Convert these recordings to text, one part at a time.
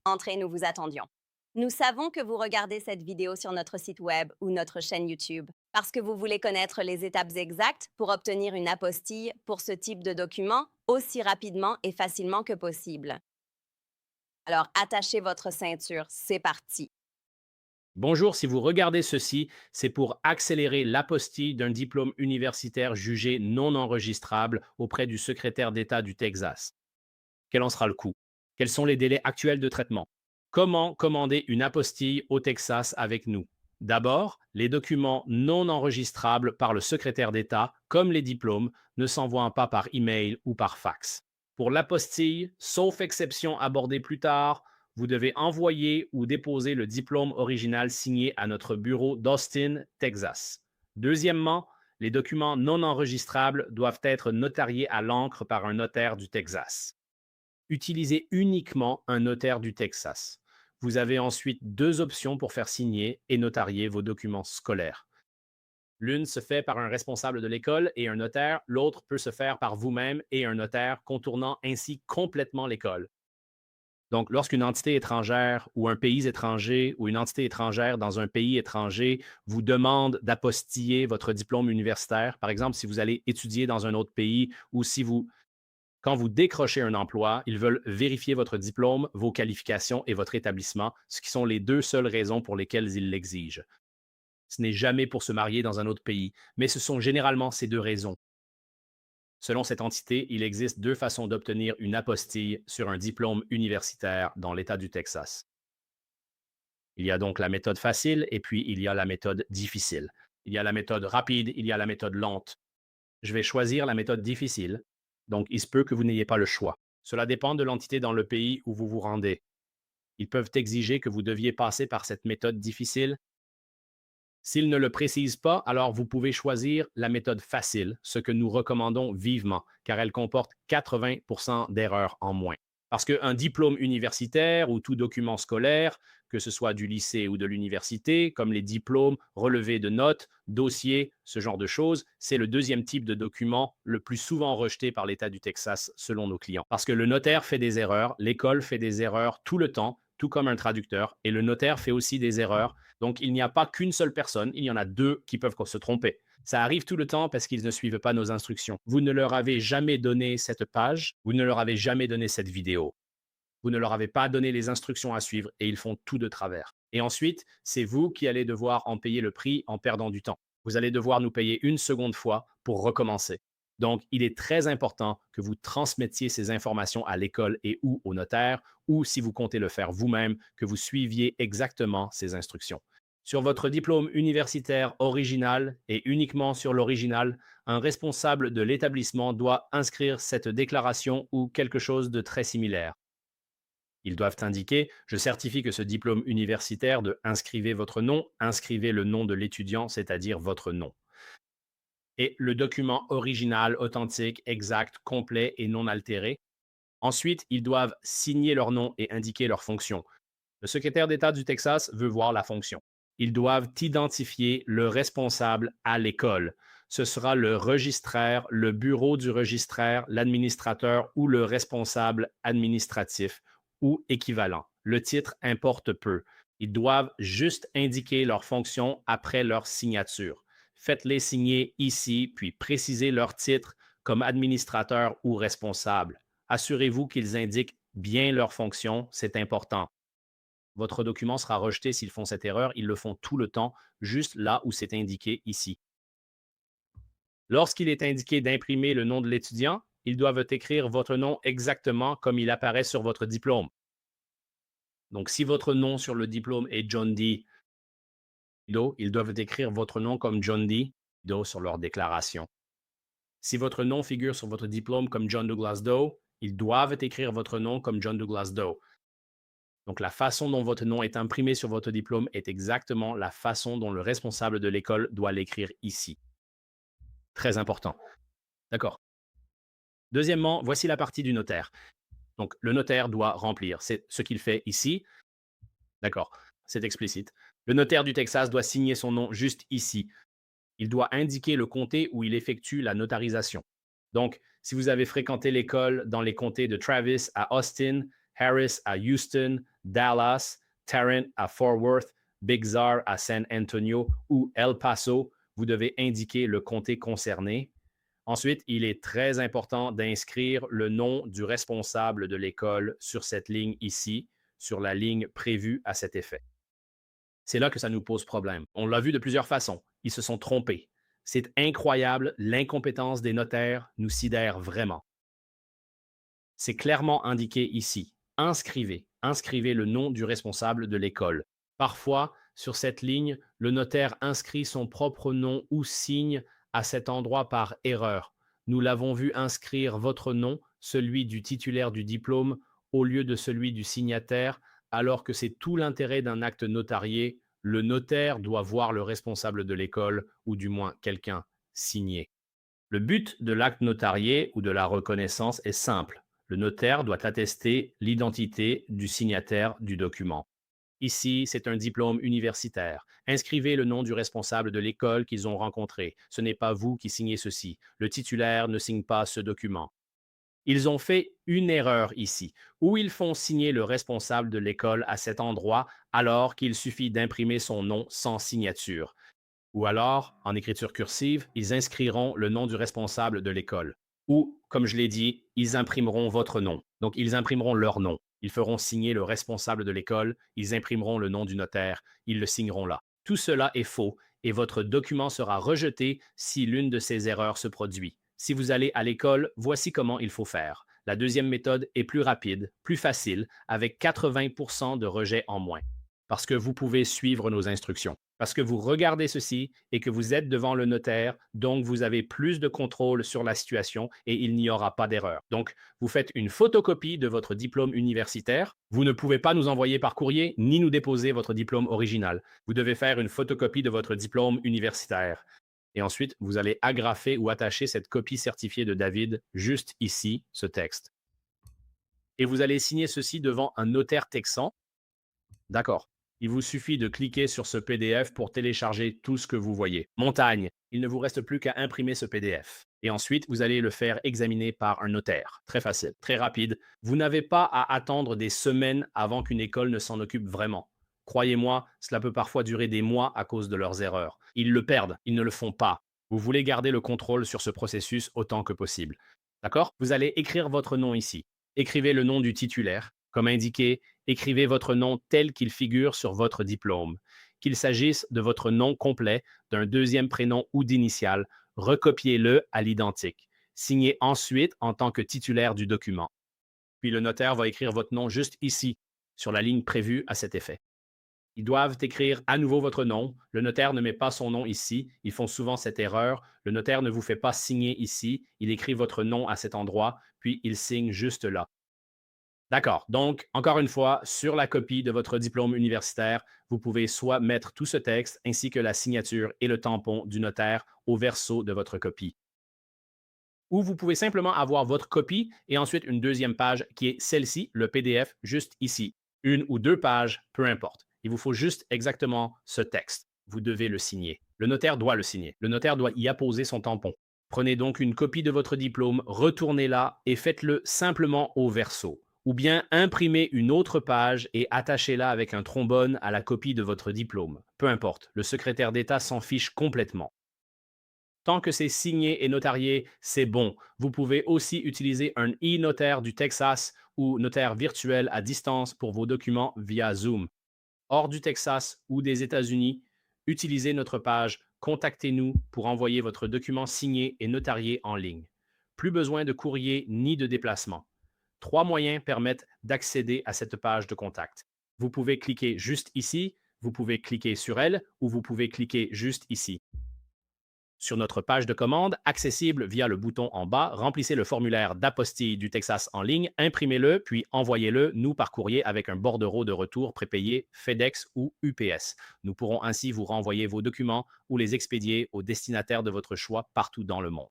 Entrez, nous vous attendions. Nous savons que vous regardez cette vidéo sur notre site web ou notre chaîne YouTube parce que vous voulez connaître les étapes exactes pour obtenir une apostille pour ce type de document aussi rapidement et facilement que possible. Alors, attachez votre ceinture, c'est parti. Bonjour, si vous regardez ceci, c'est pour accélérer l'apostille d'un diplôme universitaire jugé non enregistrable auprès du secrétaire d'État du Texas. Quel en sera le coût? Quels sont les délais actuels de traitement? Comment commander une apostille au Texas avec nous? D'abord, les documents non enregistrables par le secrétaire d'État, comme les diplômes, ne s'envoient pas par email ou par fax. Pour l'apostille, sauf exception abordée plus tard, vous devez envoyer ou déposer le diplôme original signé à notre bureau d'Austin, Texas. Deuxièmement, les documents non enregistrables doivent être notariés à l'encre par un notaire du Texas. Utilisez uniquement un notaire du Texas. Vous avez ensuite deux options pour faire signer et notarier vos documents scolaires. L'une se fait par un responsable de l'école et un notaire, l'autre peut se faire par vous-même et un notaire, contournant ainsi complètement l'école. Donc, lorsqu'une entité étrangère ou un pays étranger ou une entité étrangère dans un pays étranger vous demande d'apostiller votre diplôme universitaire, par exemple, si vous allez étudier dans un autre pays ou si vous quand vous décrochez un emploi, ils veulent vérifier votre diplôme, vos qualifications et votre établissement, ce qui sont les deux seules raisons pour lesquelles ils l'exigent. Ce n'est jamais pour se marier dans un autre pays, mais ce sont généralement ces deux raisons. Selon cette entité, il existe deux façons d'obtenir une apostille sur un diplôme universitaire dans l'État du Texas. Il y a donc la méthode facile et puis il y a la méthode difficile. Il y a la méthode rapide, il y a la méthode lente. Je vais choisir la méthode difficile, donc il se peut que vous n'ayez pas le choix. Cela dépend de l'entité dans le pays où vous vous rendez. Ils peuvent exiger que vous deviez passer par cette méthode difficile. S'ils ne le précisent pas, alors vous pouvez choisir la méthode facile, ce que nous recommandons vivement, car elle comporte 80 d'erreurs en moins. Parce qu'un diplôme universitaire ou tout document scolaire, que ce soit du lycée ou de l'université, comme les diplômes, relevés de notes, dossiers, ce genre de choses, c'est le deuxième type de document le plus souvent rejeté par l'État du Texas selon nos clients. Parce que le notaire fait des erreurs, l'école fait des erreurs tout le temps, tout comme un traducteur, et le notaire fait aussi des erreurs. Donc, il n'y a pas qu'une seule personne, il y en a deux qui peuvent se tromper. Ça arrive tout le temps parce qu'ils ne suivent pas nos instructions. Vous ne leur avez jamais donné cette page, vous ne leur avez jamais donné cette vidéo. Vous ne leur avez pas donné les instructions à suivre et ils font tout de travers. Et ensuite, c'est vous qui allez devoir en payer le prix en perdant du temps. Vous allez devoir nous payer une seconde fois pour recommencer. Donc, il est très important que vous transmettiez ces informations à l'école et ou au notaire, ou si vous comptez le faire vous-même, que vous suiviez exactement ces instructions. Sur votre diplôme universitaire original et uniquement sur l'original, un responsable de l'établissement doit inscrire cette déclaration ou quelque chose de très similaire. Ils doivent indiquer, je certifie que ce diplôme universitaire de inscrivez votre nom, inscrivez le nom de l'étudiant, c'est-à-dire votre nom. Et le document original, authentique, exact, complet et non altéré. Ensuite, ils doivent signer leur nom et indiquer leur fonction. Le secrétaire d'État du Texas veut voir la fonction. Ils doivent identifier le responsable à l'école. Ce sera le registraire, le bureau du registraire, l'administrateur ou le responsable administratif ou équivalent. Le titre importe peu. Ils doivent juste indiquer leur fonction après leur signature. Faites-les signer ici, puis précisez leur titre comme administrateur ou responsable. Assurez-vous qu'ils indiquent bien leur fonction, c'est important. Votre document sera rejeté s'ils font cette erreur. Ils le font tout le temps, juste là où c'est indiqué ici. Lorsqu'il est indiqué d'imprimer le nom de l'étudiant, ils doivent écrire votre nom exactement comme il apparaît sur votre diplôme. Donc, si votre nom sur le diplôme est John D. Doe, ils doivent écrire votre nom comme John D. Doe sur leur déclaration. Si votre nom figure sur votre diplôme comme John Douglas Doe, ils doivent écrire votre nom comme John Douglas Doe. Donc, la façon dont votre nom est imprimé sur votre diplôme est exactement la façon dont le responsable de l'école doit l'écrire ici. Très important. D'accord. Deuxièmement, voici la partie du notaire. Donc, le notaire doit remplir. C'est ce qu'il fait ici. D'accord. C'est explicite. Le notaire du Texas doit signer son nom juste ici. Il doit indiquer le comté où il effectue la notarisation. Donc, si vous avez fréquenté l'école dans les comtés de Travis à Austin, Harris à Houston, Dallas, Tarrant à Fort Worth, Big Sur à San Antonio ou El Paso, vous devez indiquer le comté concerné. Ensuite, il est très important d'inscrire le nom du responsable de l'école sur cette ligne ici, sur la ligne prévue à cet effet. C'est là que ça nous pose problème. On l'a vu de plusieurs façons. Ils se sont trompés. C'est incroyable, l'incompétence des notaires nous sidère vraiment. C'est clairement indiqué ici. Inscrivez le nom du responsable de l'école. Parfois, sur cette ligne, le notaire inscrit son propre nom ou signe à cet endroit par erreur. Nous l'avons vu inscrire votre nom, celui du titulaire du diplôme, au lieu de celui du signataire, alors que c'est tout l'intérêt d'un acte notarié. Le notaire doit voir le responsable de l'école, ou du moins quelqu'un, signer. Le but de l'acte notarié ou de la reconnaissance est simple. Le notaire doit attester l'identité du signataire du document. Ici, c'est un diplôme universitaire. Inscrivez le nom du responsable de l'école qu'ils ont rencontré. Ce n'est pas vous qui signez ceci. Le titulaire ne signe pas ce document. Ils ont fait une erreur ici, où ils font signer le responsable de l'école à cet endroit alors qu'il suffit d'imprimer son nom sans signature. Ou alors, en écriture cursive, ils inscriront le nom du responsable de l'école. Ou, comme je l'ai dit, ils imprimeront votre nom. Donc, ils imprimeront leur nom. Ils feront signer le responsable de l'école, ils imprimeront le nom du notaire, ils le signeront là. Tout cela est faux et votre document sera rejeté si l'une de ces erreurs se produit. Si vous allez à l'école, voici comment il faut faire. La deuxième méthode est plus rapide, plus facile, avec 80% de rejet en moins parce que vous pouvez suivre nos instructions, parce que vous regardez ceci et que vous êtes devant le notaire, donc vous avez plus de contrôle sur la situation et il n'y aura pas d'erreur. Donc, vous faites une photocopie de votre diplôme universitaire. Vous ne pouvez pas nous envoyer par courrier ni nous déposer votre diplôme original. Vous devez faire une photocopie de votre diplôme universitaire. Et ensuite, vous allez agrafer ou attacher cette copie certifiée de David juste ici, ce texte. Et vous allez signer ceci devant un notaire texan. D'accord. Il vous suffit de cliquer sur ce PDF pour télécharger tout ce que vous voyez. Montagne, il ne vous reste plus qu'à imprimer ce PDF. Et ensuite, vous allez le faire examiner par un notaire. Très facile, très rapide. Vous n'avez pas à attendre des semaines avant qu'une école ne s'en occupe vraiment. Croyez-moi, cela peut parfois durer des mois à cause de leurs erreurs. Ils le perdent, ils ne le font pas. Vous voulez garder le contrôle sur ce processus autant que possible. D'accord? Vous allez écrire votre nom ici. Écrivez le nom du titulaire. Comme indiqué, écrivez votre nom tel qu'il figure sur votre diplôme. Qu'il s'agisse de votre nom complet, d'un deuxième prénom ou d'initiales, recopiez-le à l'identique. Signez ensuite en tant que titulaire du document. Puis le notaire va écrire votre nom juste ici, sur la ligne prévue à cet effet. Ils doivent écrire à nouveau votre nom. Le notaire ne met pas son nom ici. Ils font souvent cette erreur. Le notaire ne vous fait pas signer ici. Il écrit votre nom à cet endroit, puis il signe juste là. D'accord. Donc, encore une fois, sur la copie de votre diplôme universitaire, vous pouvez soit mettre tout ce texte ainsi que la signature et le tampon du notaire au verso de votre copie. Ou vous pouvez simplement avoir votre copie et ensuite une deuxième page qui est celle-ci, le PDF, juste ici. Une ou deux pages, peu importe. Il vous faut juste exactement ce texte. Vous devez le signer. Le notaire doit le signer. Le notaire doit y apposer son tampon. Prenez donc une copie de votre diplôme, retournez-la et faites-le simplement au verso. Ou bien imprimez une autre page et attachez-la avec un trombone à la copie de votre diplôme. Peu importe, le secrétaire d'État s'en fiche complètement. Tant que c'est signé et notarié, c'est bon. Vous pouvez aussi utiliser un e-notaire du Texas ou notaire virtuel à distance pour vos documents via Zoom. Hors du Texas ou des États-Unis, utilisez notre page Contactez-nous pour envoyer votre document signé et notarié en ligne. Plus besoin de courrier ni de déplacement. Trois moyens permettent d'accéder à cette page de contact. Vous pouvez cliquer juste ici, vous pouvez cliquer sur elle ou vous pouvez cliquer juste ici. Sur notre page de commande, accessible via le bouton en bas, remplissez le formulaire d'apostille du Texas en ligne, imprimez-le, puis envoyez-le nous par courrier avec un bordereau de retour prépayé FedEx ou UPS. Nous pourrons ainsi vous renvoyer vos documents ou les expédier au destinataire de votre choix partout dans le monde.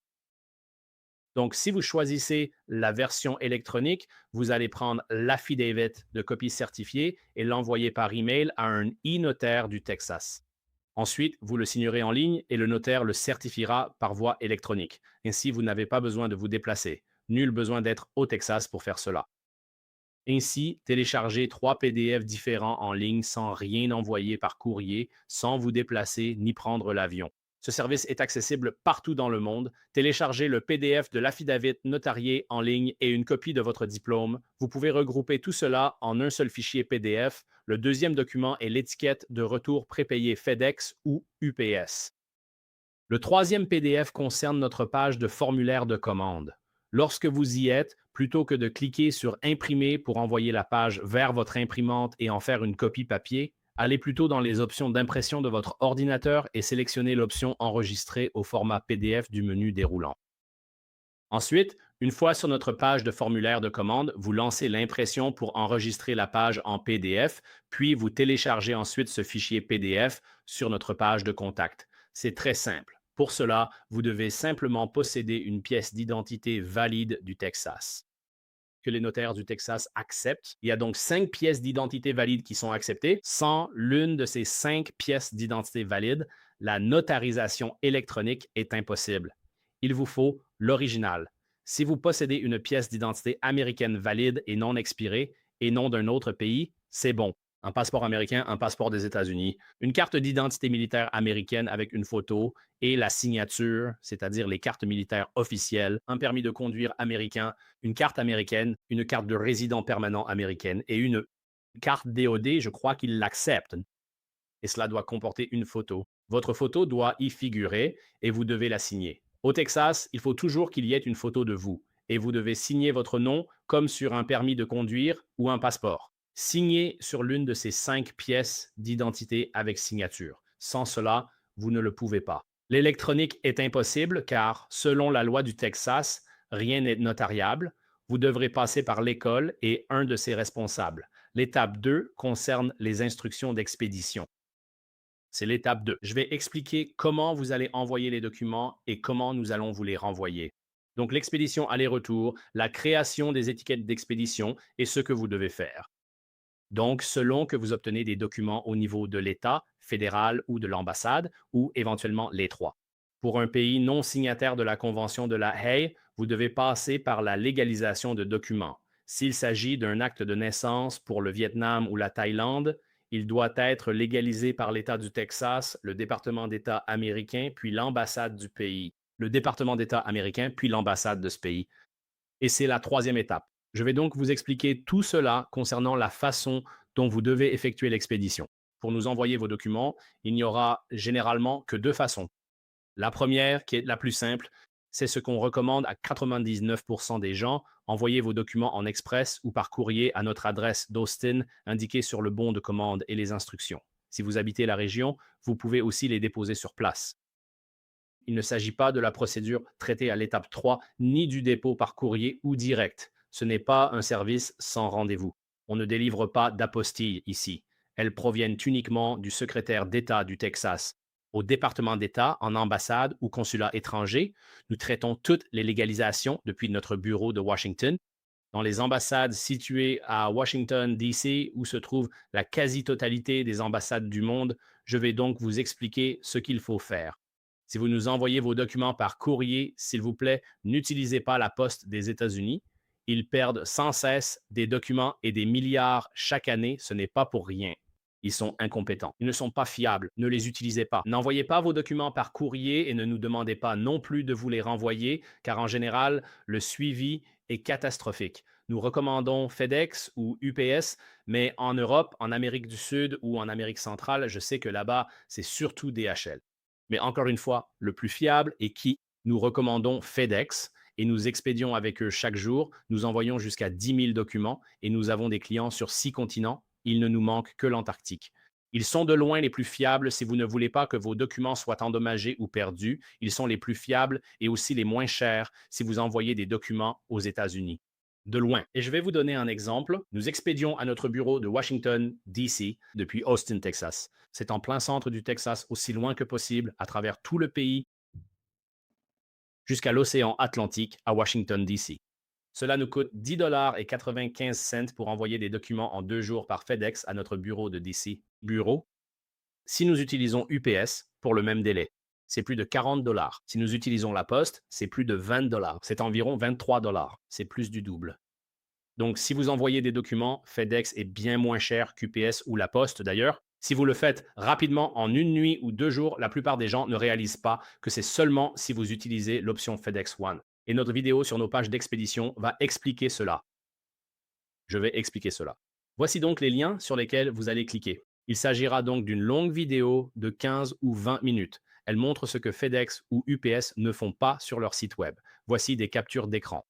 Donc, si vous choisissez la version électronique, vous allez prendre l'affidavit de copie certifiée et l'envoyer par email à un e-notaire du Texas. Ensuite, vous le signerez en ligne et le notaire le certifiera par voie électronique. Ainsi, vous n'avez pas besoin de vous déplacer. Nul besoin d'être au Texas pour faire cela. Ainsi, téléchargez 3 PDF différents en ligne sans rien envoyer par courrier, sans vous déplacer ni prendre l'avion. Ce service est accessible partout dans le monde. Téléchargez le PDF de l'affidavit notarié en ligne et une copie de votre diplôme. Vous pouvez regrouper tout cela en un seul fichier PDF. Le deuxième document est l'étiquette de retour prépayé FedEx ou UPS. Le troisième PDF concerne notre page de formulaire de commande. Lorsque vous y êtes, plutôt que de cliquer sur Imprimer pour envoyer la page vers votre imprimante et en faire une copie papier, allez plutôt dans les options d'impression de votre ordinateur et sélectionnez l'option Enregistrer au format PDF du menu déroulant. Ensuite, une fois sur notre page de formulaire de commande, vous lancez l'impression pour enregistrer la page en PDF, puis vous téléchargez ensuite ce fichier PDF sur notre page de contact. C'est très simple. Pour cela, vous devez simplement posséder une pièce d'identité valide du Texas que les notaires du Texas acceptent. Il y a donc 5 pièces d'identité valides qui sont acceptées. Sans l'une de ces 5 pièces d'identité valides, la notarisation électronique est impossible. Il vous faut l'original. Si vous possédez une pièce d'identité américaine valide et non expirée, et non d'un autre pays, c'est bon. Un passeport américain, un passeport des États-Unis, une carte d'identité militaire américaine avec une photo et la signature, c'est-à-dire les cartes militaires officielles, un permis de conduire américain, une carte américaine, une carte de résident permanent américaine et une carte DOD, je crois qu'ils l'acceptent. Et cela doit comporter une photo. Votre photo doit y figurer et vous devez la signer. Au Texas, il faut toujours qu'il y ait une photo de vous et vous devez signer votre nom comme sur un permis de conduire ou un passeport. Signez sur l'une de ces 5 pièces d'identité avec signature. Sans cela, vous ne le pouvez pas. L'électronique est impossible car, selon la loi du Texas, rien n'est notariable. Vous devrez passer par l'école et un de ses responsables. L'étape 2 concerne les instructions d'expédition. C'est l'étape 2. Je vais expliquer comment vous allez envoyer les documents et comment nous allons vous les renvoyer. Donc l'expédition aller-retour, la création des étiquettes d'expédition et ce que vous devez faire. Donc, selon que vous obtenez des documents au niveau de l'État, fédéral ou de l'ambassade, ou éventuellement les trois. Pour un pays non signataire de la Convention de la Haye, vous devez passer par la légalisation de documents. S'il s'agit d'un acte de naissance pour le Vietnam ou la Thaïlande, il doit être légalisé par l'État du Texas, le département d'État américain, puis l'ambassade du pays. Le département d'État américain, puis l'ambassade de ce pays. Et c'est la troisième étape. Je vais donc vous expliquer tout cela concernant la façon dont vous devez effectuer l'expédition. Pour nous envoyer vos documents, il n'y aura généralement que 2 façons. La première, qui est la plus simple, c'est ce qu'on recommande à 99% des gens. Envoyez vos documents en express ou par courrier à notre adresse d'Austin indiquée sur le bon de commande et les instructions. Si vous habitez la région, vous pouvez aussi les déposer sur place. Il ne s'agit pas de la procédure traitée à l'étape 3, ni du dépôt par courrier ou direct. Ce n'est pas un service sans rendez-vous. On ne délivre pas d'apostilles ici. Elles proviennent uniquement du secrétaire d'État du Texas. Au département d'État, en ambassade ou consulat étranger, nous traitons toutes les légalisations depuis notre bureau de Washington. Dans les ambassades situées à Washington, D.C., où se trouve la quasi-totalité des ambassades du monde, je vais donc vous expliquer ce qu'il faut faire. Si vous nous envoyez vos documents par courrier, s'il vous plaît, n'utilisez pas la poste des États-Unis. Ils perdent sans cesse des documents et des milliards chaque année. Ce n'est pas pour rien. Ils sont incompétents. Ils ne sont pas fiables. Ne les utilisez pas. N'envoyez pas vos documents par courrier et ne nous demandez pas non plus de vous les renvoyer, car en général, le suivi est catastrophique. Nous recommandons FedEx ou UPS, mais en Europe, en Amérique du Sud ou en Amérique centrale, je sais que là-bas, c'est surtout DHL. Mais encore une fois, le plus fiable est qui? Nous recommandons FedEx et nous expédions avec eux chaque jour. Nous envoyons jusqu'à 10 000 documents et nous avons des clients sur 6 continents. Il ne nous manque que l'Antarctique. Ils sont de loin les plus fiables si vous ne voulez pas que vos documents soient endommagés ou perdus. Ils sont les plus fiables et aussi les moins chers si vous envoyez des documents aux États-Unis. De loin. Et je vais vous donner un exemple. Nous expédions à notre bureau de Washington, D.C., depuis Austin, Texas. C'est en plein centre du Texas, aussi loin que possible, à travers tout le pays, jusqu'à l'océan Atlantique, à Washington, D.C. Cela nous coûte 10 $ et 95 cents pour envoyer des documents en 2 jours par FedEx à notre bureau de D.C. Bureau. Si nous utilisons UPS, pour le même délai, c'est plus de 40 $. Si nous utilisons la poste, c'est plus de 20 $. C'est environ 23 $. C'est plus du double. Donc, si vous envoyez des documents, FedEx est bien moins cher qu'UPS ou La Poste d'ailleurs. Si vous le faites rapidement en une nuit ou 2 jours, la plupart des gens ne réalisent pas que c'est seulement si vous utilisez l'option FedEx One. Et notre vidéo sur nos pages d'expédition va expliquer cela. Je vais expliquer cela. Voici donc les liens sur lesquels vous allez cliquer. Il s'agira donc d'une longue vidéo de 15 ou 20 minutes. Elle montre ce que FedEx ou UPS ne font pas sur leur site web. Voici des captures d'écran.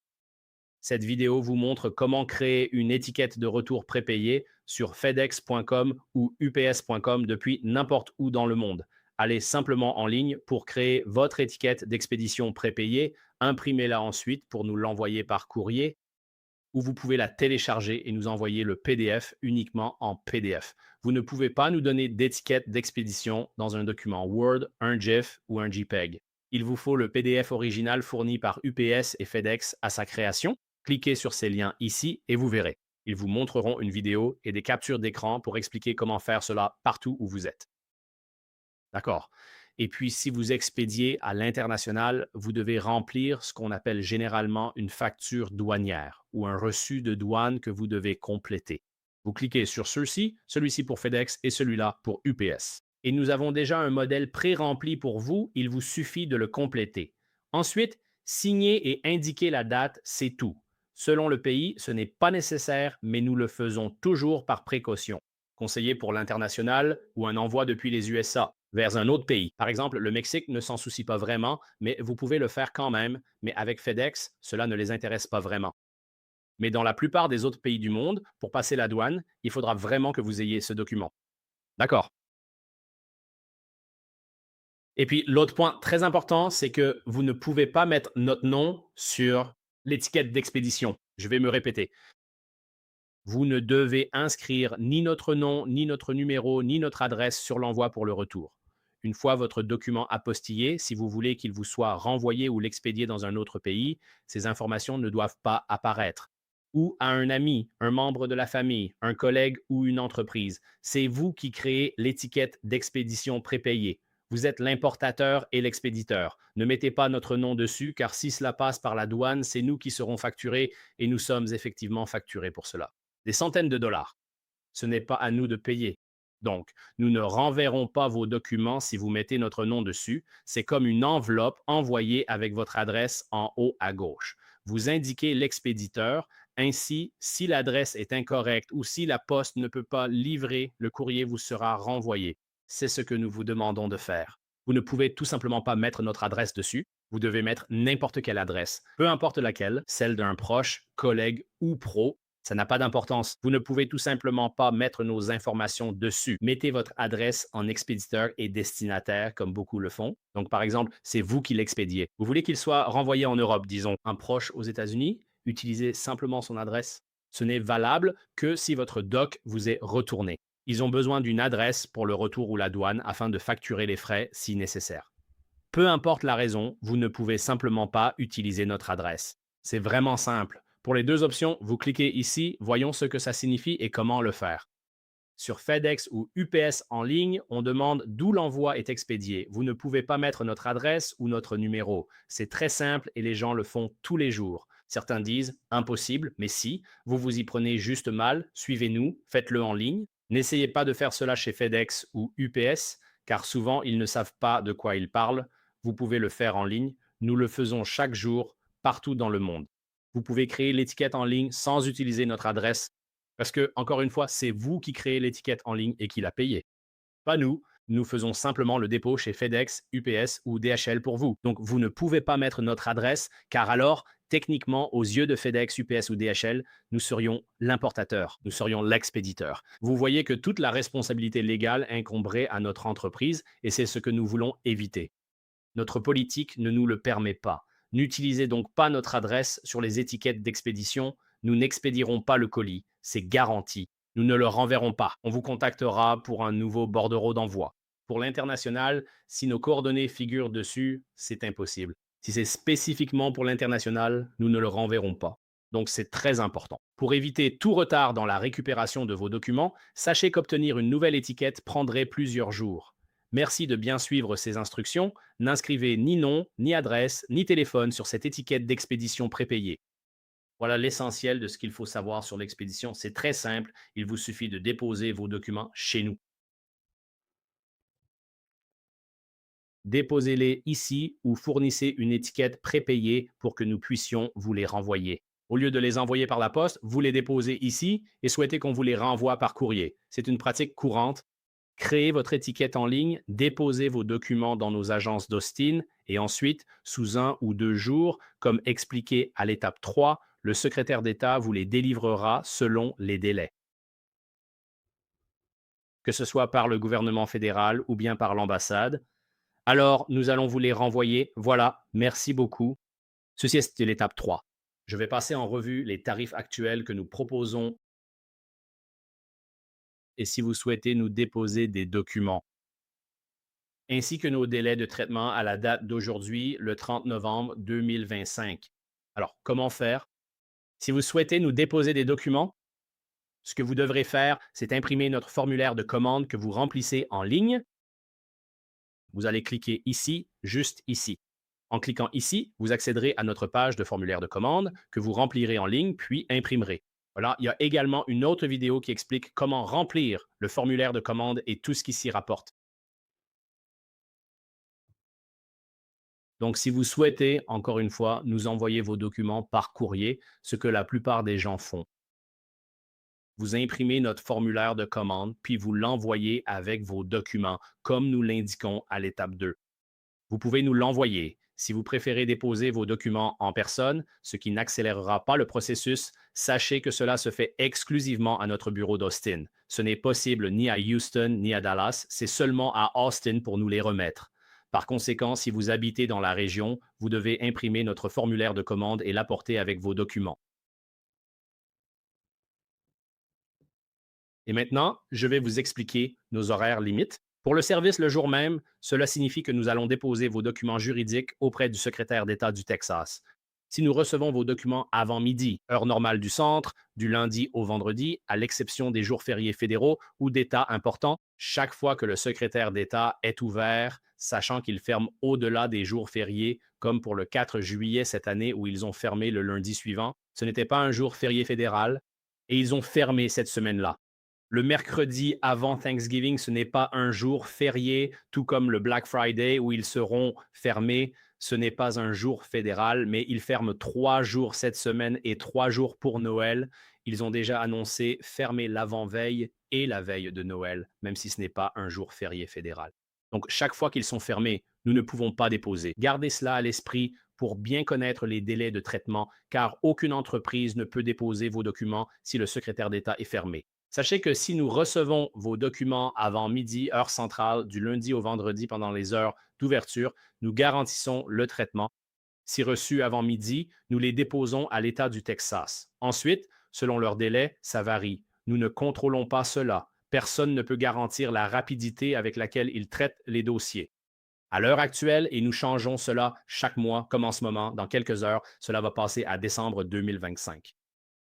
Cette vidéo vous montre comment créer une étiquette de retour prépayée sur fedex.com ou ups.com depuis n'importe où dans le monde. Allez simplement en ligne pour créer votre étiquette d'expédition prépayée, imprimez-la ensuite pour nous l'envoyer par courrier ou vous pouvez la télécharger et nous envoyer le PDF uniquement en PDF. Vous ne pouvez pas nous donner d'étiquette d'expédition dans un document Word, un GIF ou un JPEG. Il vous faut le PDF original fourni par UPS et FedEx à sa création. Cliquez sur ces liens ici et vous verrez. Ils vous montreront une vidéo et des captures d'écran pour expliquer comment faire cela partout où vous êtes. D'accord. Et puis, si vous expédiez à l'international, vous devez remplir ce qu'on appelle généralement une facture douanière ou un reçu de douane que vous devez compléter. Vous cliquez sur ceux-ci, celui-ci pour FedEx et celui-là pour UPS. Et nous avons déjà un modèle pré-rempli pour vous, il vous suffit de le compléter. Ensuite, signer et indiquer la date, c'est tout. Selon le pays, ce n'est pas nécessaire, mais nous le faisons toujours par précaution. Conseillé pour l'international ou un envoi depuis les USA vers un autre pays. Par exemple, le Mexique ne s'en soucie pas vraiment, mais vous pouvez le faire quand même, mais avec FedEx, cela ne les intéresse pas vraiment. Mais dans la plupart des autres pays du monde, pour passer la douane, il faudra vraiment que vous ayez ce document. D'accord. Et puis l'autre point très important, c'est que vous ne pouvez pas mettre notre nom sur l'étiquette d'expédition. Je vais me répéter. Vous ne devez inscrire ni notre nom, ni notre numéro, ni notre adresse sur l'envoi pour le retour. Une fois votre document apostillé, si vous voulez qu'il vous soit renvoyé ou l'expédier dans un autre pays, ces informations ne doivent pas apparaître. Ou à un ami, un membre de la famille, un collègue ou une entreprise. C'est vous qui créez l'étiquette d'expédition prépayée. Vous êtes l'importateur et l'expéditeur. Ne mettez pas notre nom dessus, car si cela passe par la douane, c'est nous qui serons facturés et nous sommes effectivement facturés pour cela. Des centaines de dollars. Ce n'est pas à nous de payer. Donc, nous ne renverrons pas vos documents si vous mettez notre nom dessus. C'est comme une enveloppe envoyée avec votre adresse en haut à gauche. Vous indiquez l'expéditeur. Ainsi, si l'adresse est incorrecte ou si la poste ne peut pas livrer, le courrier vous sera renvoyé. C'est ce que nous vous demandons de faire. Vous ne pouvez tout simplement pas mettre notre adresse dessus. Vous devez mettre n'importe quelle adresse, peu importe laquelle, celle d'un proche, collègue ou pro. Ça n'a pas d'importance. Vous ne pouvez tout simplement pas mettre nos informations dessus. Mettez votre adresse en expéditeur et destinataire, comme beaucoup le font. Donc, par exemple, c'est vous qui l'expédiez. Vous voulez qu'il soit renvoyé en Europe, disons, un proche aux États-Unis? Utilisez simplement son adresse. Ce n'est valable que si votre doc vous est retourné. Ils ont besoin d'une adresse pour le retour ou la douane afin de facturer les frais si nécessaire. Peu importe la raison, vous ne pouvez simplement pas utiliser notre adresse. C'est vraiment simple. Pour les deux options, vous cliquez ici, voyons ce que ça signifie et comment le faire. Sur FedEx ou UPS en ligne, on demande d'où l'envoi est expédié. Vous ne pouvez pas mettre notre adresse ou notre numéro. C'est très simple et les gens le font tous les jours. Certains disent impossible, mais si, vous vous y prenez juste mal, suivez-nous, faites-le en ligne. N'essayez pas de faire cela chez FedEx ou UPS, car souvent ils ne savent pas de quoi ils parlent. Vous pouvez le faire en ligne. Nous le faisons chaque jour, partout dans le monde. Vous pouvez créer l'étiquette en ligne sans utiliser notre adresse parce que, encore une fois, c'est vous qui créez l'étiquette en ligne et qui la payez. Pas nous. Nous faisons simplement le dépôt chez FedEx, UPS ou DHL pour vous. Donc, vous ne pouvez pas mettre notre adresse, car alors, techniquement, aux yeux de FedEx, UPS ou DHL, nous serions l'importateur, nous serions l'expéditeur. Vous voyez que toute la responsabilité légale incomberait à notre entreprise et c'est ce que nous voulons éviter. Notre politique ne nous le permet pas. N'utilisez donc pas notre adresse sur les étiquettes d'expédition. Nous n'expédierons pas le colis. C'est garanti. Nous ne le renverrons pas. On vous contactera pour un nouveau bordereau d'envoi. Pour l'international, si nos coordonnées figurent dessus, c'est impossible. Si c'est spécifiquement pour l'international, nous ne le renverrons pas. Donc c'est très important. Pour éviter tout retard dans la récupération de vos documents, sachez qu'obtenir une nouvelle étiquette prendrait plusieurs jours. Merci de bien suivre ces instructions. N'inscrivez ni nom, ni adresse, ni téléphone sur cette étiquette d'expédition prépayée. Voilà l'essentiel de ce qu'il faut savoir sur l'expédition. C'est très simple. Il vous suffit de déposer vos documents chez nous. Déposez-les ici ou fournissez une étiquette prépayée pour que nous puissions vous les renvoyer. Au lieu de les envoyer par la poste, vous les déposez ici et souhaitez qu'on vous les renvoie par courrier. C'est une pratique courante. Créez votre étiquette en ligne, déposez vos documents dans nos agences d'Austin et ensuite, sous 1 ou 2 jours, comme expliqué à l'étape 3, le secrétaire d'État vous les délivrera selon les délais, que ce soit par le gouvernement fédéral ou bien par l'ambassade. Alors, nous allons vous les renvoyer. Voilà, merci beaucoup. Ceci est l'étape 3. Je vais passer en revue les tarifs actuels que nous proposons et si vous souhaitez nous déposer des documents, ainsi que nos délais de traitement à la date d'aujourd'hui, le 30 novembre 2025. Alors, comment faire? Si vous souhaitez nous déposer des documents, ce que vous devrez faire, c'est imprimer notre formulaire de commande que vous remplissez en ligne. Vous allez cliquer ici, juste ici. En cliquant ici, vous accéderez à notre page de formulaire de commande que vous remplirez en ligne puis imprimerez. Voilà, il y a également une autre vidéo qui explique comment remplir le formulaire de commande et tout ce qui s'y rapporte. Donc, si vous souhaitez, encore une fois, nous envoyer vos documents par courrier, ce que la plupart des gens font, vous imprimez notre formulaire de commande, puis vous l'envoyez avec vos documents, comme nous l'indiquons à l'étape 2. Vous pouvez nous l'envoyer. Si vous préférez déposer vos documents en personne, ce qui n'accélérera pas le processus, sachez que cela se fait exclusivement à notre bureau d'Austin. Ce n'est possible ni à Houston ni à Dallas, c'est seulement à Austin pour nous les remettre. Par conséquent, si vous habitez dans la région, vous devez imprimer notre formulaire de commande et l'apporter avec vos documents. Et maintenant, je vais vous expliquer nos horaires limites. Pour le service le jour même, cela signifie que nous allons déposer vos documents juridiques auprès du secrétaire d'État du Texas. Si nous recevons vos documents avant midi, heure normale du centre, du lundi au vendredi, à l'exception des jours fériés fédéraux ou d'États importants, chaque fois que le secrétaire d'État est ouvert, sachant qu'il ferme au-delà des jours fériés, comme pour le 4 juillet cette année où ils ont fermé le lundi suivant, ce n'était pas un jour férié fédéral, et ils ont fermé cette semaine-là. Le mercredi avant Thanksgiving, ce n'est pas un jour férié, tout comme le Black Friday où ils seront fermés. Ce n'est pas un jour fédéral, mais ils ferment 3 jours cette semaine et 3 jours pour Noël. Ils ont déjà annoncé fermer l'avant-veille et la veille de Noël, même si ce n'est pas un jour férié fédéral. Donc, chaque fois qu'ils sont fermés, nous ne pouvons pas déposer. Gardez cela à l'esprit pour bien connaître les délais de traitement, car aucune entreprise ne peut déposer vos documents si le secrétaire d'État est fermé. Sachez que si nous recevons vos documents avant midi, heure centrale, du lundi au vendredi pendant les heures d'ouverture, nous garantissons le traitement. Si reçus avant midi, nous les déposons à l'État du Texas. Ensuite, selon leur délai, ça varie. Nous ne contrôlons pas cela. Personne ne peut garantir la rapidité avec laquelle ils traitent les dossiers. À l'heure actuelle, et nous changeons cela chaque mois, comme en ce moment, dans quelques heures, cela va passer à décembre 2025.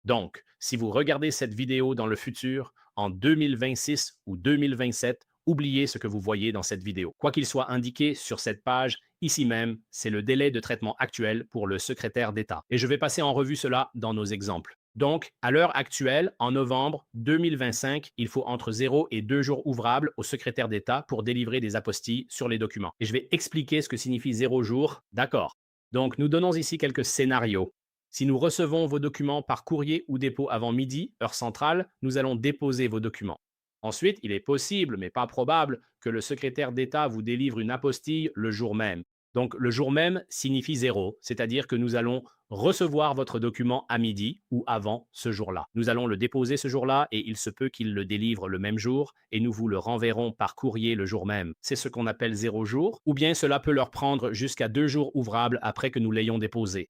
Donc, si vous regardez cette vidéo dans le futur, en 2026 ou 2027, oubliez ce que vous voyez dans cette vidéo. Quoi qu'il soit indiqué sur cette page, ici même, c'est le délai de traitement actuel pour le secrétaire d'État. Et je vais passer en revue cela dans nos exemples. Donc, à l'heure actuelle, en novembre 2025, il faut entre 0 et 2 jours ouvrables au secrétaire d'État pour délivrer des apostilles sur les documents. Et je vais expliquer ce que signifie 0 jour. D'accord. Donc, nous donnons ici quelques scénarios. Si nous recevons vos documents par courrier ou dépôt avant midi, heure centrale, nous allons déposer vos documents. Ensuite, il est possible, mais pas probable, que le secrétaire d'État vous délivre une apostille le jour même. Donc, le jour même signifie 0, c'est-à-dire que nous allons recevoir votre document à midi ou avant ce jour-là. Nous allons le déposer ce jour-là et il se peut qu'il le délivre le même jour et nous vous le renverrons par courrier le jour même. C'est ce qu'on appelle 0 jour, ou bien cela peut leur prendre jusqu'à 2 jours ouvrables après que nous l'ayons déposé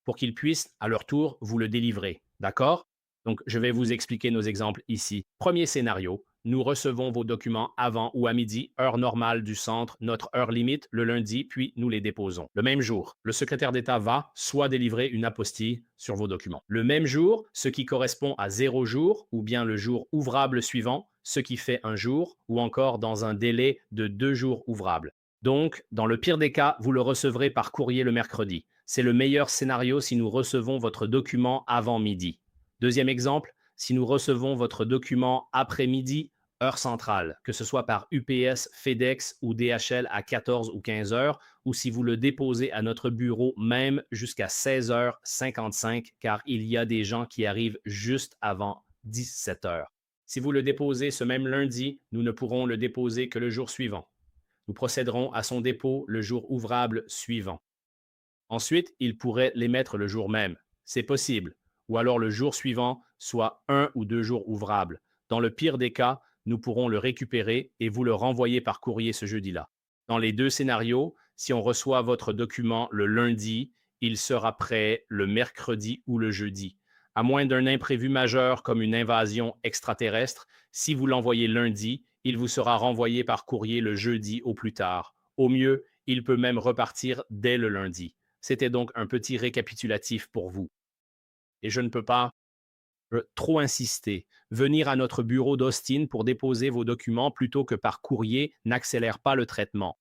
pour qu'ils puissent, à leur tour, vous le délivrer. D'accord? Donc, je vais vous expliquer nos exemples ici. Premier scénario, nous recevons vos documents avant ou à midi, heure normale du centre, notre heure limite, le lundi, puis nous les déposons. Le même jour, le secrétaire d'État va soit délivrer une apostille sur vos documents. Le même jour, ce qui correspond à 0 jour, ou bien le jour ouvrable suivant, ce qui fait un jour, ou encore dans un délai de 2 jours ouvrables. Donc, dans le pire des cas, vous le recevrez par courrier le mercredi. C'est le meilleur scénario si nous recevons votre document avant midi. Deuxième exemple, si nous recevons votre document après midi, heure centrale, que ce soit par UPS, FedEx ou DHL à 14 ou 15 heures, ou si vous le déposez à notre bureau même jusqu'à 16h55, car il y a des gens qui arrivent juste avant 17 heures. Si vous le déposez ce même lundi, nous ne pourrons le déposer que le jour suivant. Nous procéderons à son dépôt le jour ouvrable suivant. Ensuite, il pourrait l'émettre le jour même. C'est possible. Ou alors le jour suivant, soit 1 ou 2 jours ouvrables. Dans le pire des cas, nous pourrons le récupérer et vous le renvoyer par courrier ce jeudi-là. Dans les deux scénarios, si on reçoit votre document le lundi, il sera prêt le mercredi ou le jeudi. À moins d'un imprévu majeur comme une invasion extraterrestre, si vous l'envoyez lundi, il vous sera renvoyé par courrier le jeudi au plus tard. Au mieux, il peut même repartir dès le lundi. C'était donc un petit récapitulatif pour vous. Et je ne peux pas trop insister. Venir à notre bureau d'Austin pour déposer vos documents plutôt que par courrier n'accélère pas le traitement.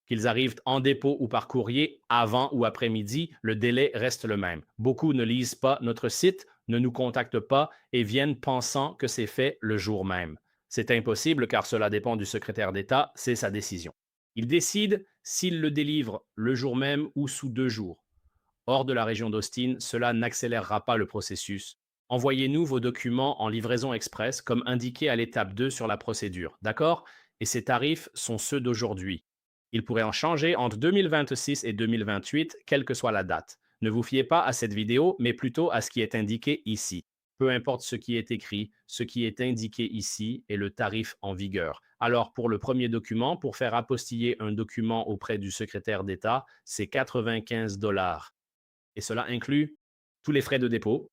Qu'ils arrivent en dépôt ou par courrier, avant ou après midi, le délai reste le même. Beaucoup ne lisent pas notre site, ne nous contactent pas et viennent pensant que c'est fait le jour même. C'est impossible car cela dépend du secrétaire d'État, c'est sa décision. Il décide s'il le délivre le jour même ou sous 2 jours. Hors de la région d'Austin, cela n'accélérera pas le processus. Envoyez-nous vos documents en livraison express comme indiqué à l'étape 2 sur la procédure, d'accord? Et ces tarifs sont ceux d'aujourd'hui. Ils pourraient en changer entre 2026 et 2028, quelle que soit la date. Ne vous fiez pas à cette vidéo, mais plutôt à ce qui est indiqué ici. Peu importe ce qui est écrit, ce qui est indiqué ici est le tarif en vigueur. Alors, pour le premier document, pour faire apostiller un document auprès du secrétaire d'État, c'est 95 $ et cela inclut tous les frais de dépôt.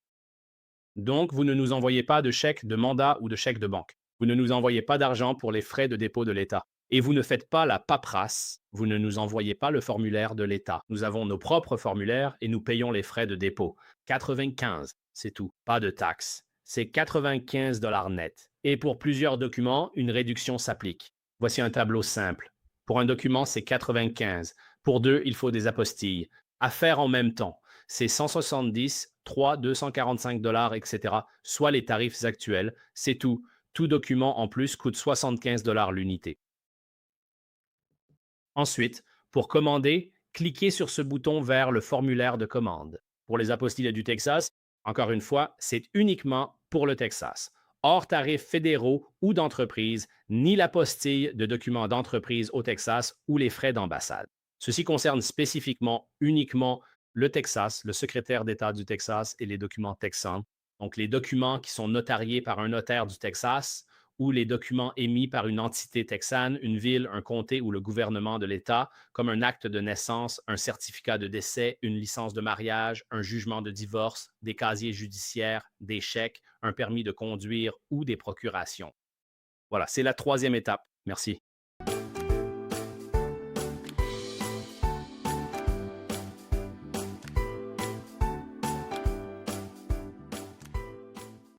Donc, vous ne nous envoyez pas de chèque de mandat ou de chèque de banque. Vous ne nous envoyez pas d'argent pour les frais de dépôt de l'État. Et vous ne faites pas la paperasse, vous ne nous envoyez pas le formulaire de l'État. Nous avons nos propres formulaires et nous payons les frais de dépôt. 95, c'est tout, pas de taxes. C'est 95 $ net. Et pour plusieurs documents, une réduction s'applique. Voici un tableau simple. Pour un document, c'est 95. Pour deux, il faut des apostilles. À faire en même temps, c'est 170, 3, 245 $, etc., soit les tarifs actuels. C'est tout. Tout document en plus coûte 75 $ l'unité. Ensuite, pour commander, cliquez sur ce bouton vers le formulaire de commande. Pour les apostilles du Texas, encore une fois, c'est uniquement pour le Texas. Hors tarifs fédéraux ou d'entreprise, ni l'apostille de documents d'entreprise au Texas ou les frais d'ambassade. Ceci concerne spécifiquement uniquement le Texas, le secrétaire d'État du Texas et les documents texans. Donc, les documents qui sont notariés par un notaire du Texas ou les documents émis par une entité texane, une ville, un comté ou le gouvernement de l'État, comme un acte de naissance, un certificat de décès, une licence de mariage, un jugement de divorce, des casiers judiciaires, des chèques, un permis de conduire ou des procurations. Voilà, c'est la troisième étape. Merci.